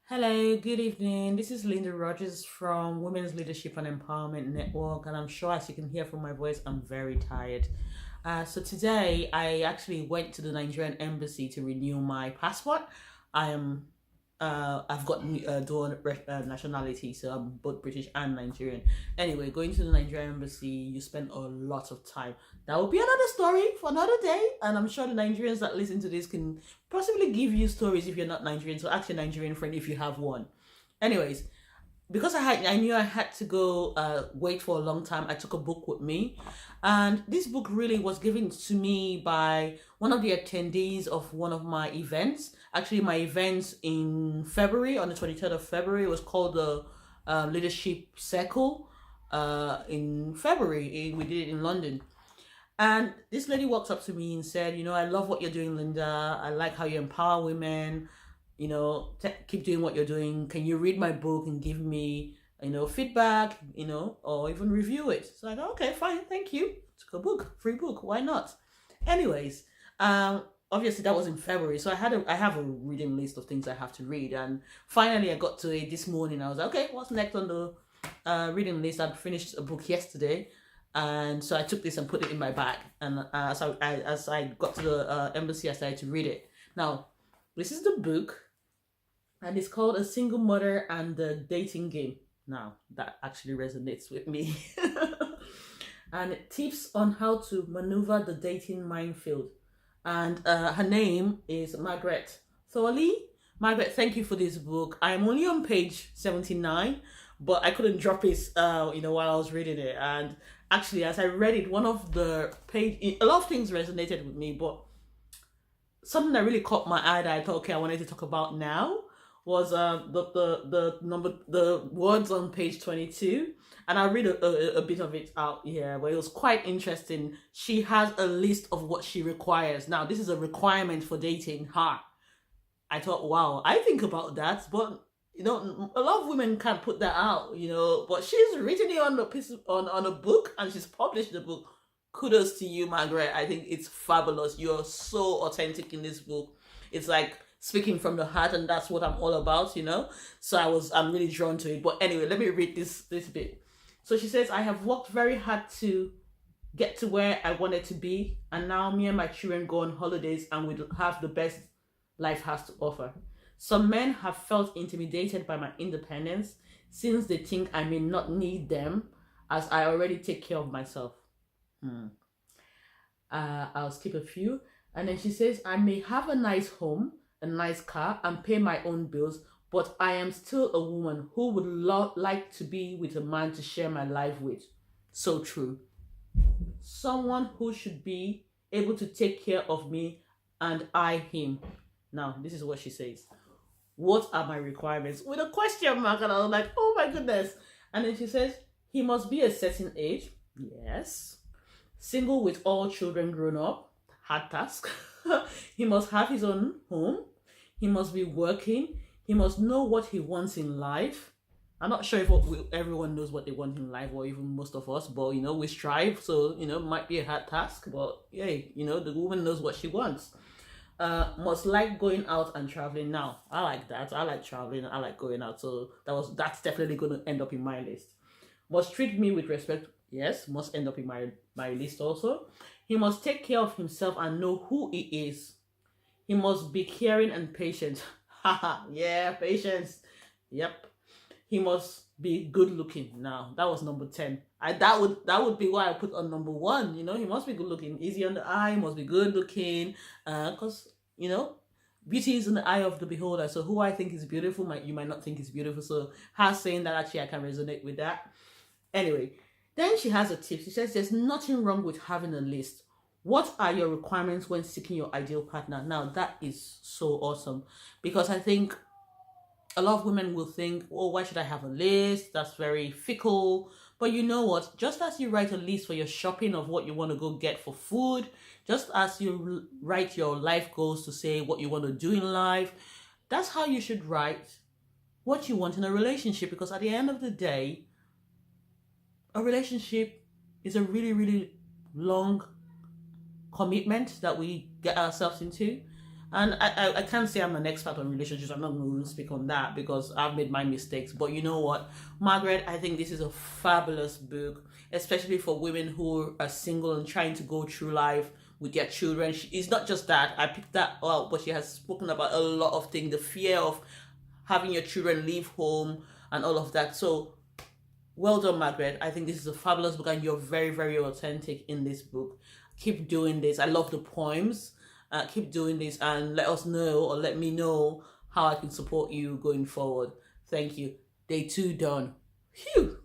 Hello, good evening. This is Linda Rogers from Women's Leadership and Empowerment Network, and I'm sure as you can hear from my voice, I'm very tired. So today I actually went to the Nigerian embassy to renew my passport. I am I've got dual nationality, so I'm both British and Nigerian. Anyway, going to the Nigerian embassy, you spend a lot of time. That will be another story for another day, and I'm sure the Nigerians that listen to this can possibly give you stories if you're not Nigerian. So ask your Nigerian friend if you have one. Anyways, because I knew I had to go wait for a long time. I took a book with me, and this book really was given to me by one of the attendees of one of my events. Actually, my events in February, on the 23rd of February, was called the Leadership Circle. In February, we did it in London. And this lady walked up to me and said, I love what you're doing, Linda. I like how you empower women. Keep doing what you're doing. Can you read my book and give me, feedback, or even review it? So I thought, okay, fine, thank you. Took a book, free book. Why not? Anyways, obviously that was in February, so I have a reading list of things I have to read, and finally I got to it this morning. I was like, okay, what's next on the reading list? I'd finished a book yesterday, and so I took this and put it in my bag. And as I got to the embassy, I started to read it. Now, this is the book, and it's called A Single Mother and the Dating Game. Now, that actually resonates with me. And it tips on how to maneuver the dating minefield. And her name is Margaret Thorli. Margaret, thank you for this book. I'm only on page 79, but I couldn't drop it, while I was reading it. And actually, as I read it, one of the page, a lot of things resonated with me, but something that really caught my eye that I thought, okay, I wanted to talk about now was the words on page 22, and I'll read a bit of it out here, but it was quite interesting. She has a list of what she requires. Now, this is a requirement for dating her. I thought, wow, I think about that, but a lot of women can't put that out, but she's written it on the piece on a book, and she's published the book. Kudos to you, Margaret. I think it's fabulous. You're so authentic in this book. It's like speaking from the heart, and that's what I'm all about, So I'm really drawn to it. But anyway, let me read this bit. So she says, I have worked very hard to get to where I wanted to be, and now me and my children go on holidays and we have the best life has to offer. Some men have felt intimidated by my independence since they think I may not need them as I already take care of myself. I'll skip a few. And then she says, I may have a nice home, a nice car, and pay my own bills, but I am still a woman who would like to be with a man to share my life with. So true. Someone who should be able to take care of me and I him. Now, this is what she says. What are my requirements? With a question mark, and I was like, oh my goodness. And then she says, he must be a certain age. Yes. Single with all children grown up. Hard task. He must have his own home. He must be working. He must know what he wants in life. I'm not sure if everyone knows what they want in life, or even most of us, but we strive. So it might be a hard task, but yay, the woman knows what she wants. Must like going out and traveling. Now, I like that. I like traveling. I like going out. So that's definitely going to end up in my list. Must treat me with respect. Yes, must end up in my list also. He must take care of himself and know who he is. He must be caring and patient. Haha, yeah, patience. Yep. He must be good looking. Now, that was number 10. That would be why I put on number 1. He must be good looking. Easy on the eye, must be good looking. Because, beauty is in the eye of the beholder. So who I think is beautiful, you might not think is beautiful. So her saying that, actually I can resonate with that. Anyway, then she has a tip. She says there's nothing wrong with having a list. What are your requirements when seeking your ideal partner? Now, that is so awesome, because I think a lot of women will think, oh, why should I have a list? That's very fickle. But you know what? Just as you write a list for your shopping of what you want to go get for food, just as you write your life goals to say what you want to do in life, that's how you should write what you want in a relationship. Because at the end of the day, a relationship is a really, really long commitment that we get ourselves into. And I can't say I'm an expert on relationships. I'm not going to speak on that because I've made my mistakes. But you know what, Margaret, I think this is a fabulous book, especially for women who are single and trying to go through life with their children. It's not just that. I picked that out, but she has spoken about a lot of things, the fear of having your children leave home and all of that. So well done, Margaret. I think this is a fabulous book and you're very, very authentic in this book. Keep doing this. I love the poems. Keep doing this and let us know, or let me know, how I can support you going forward. Thank you. Day 2 done. Phew.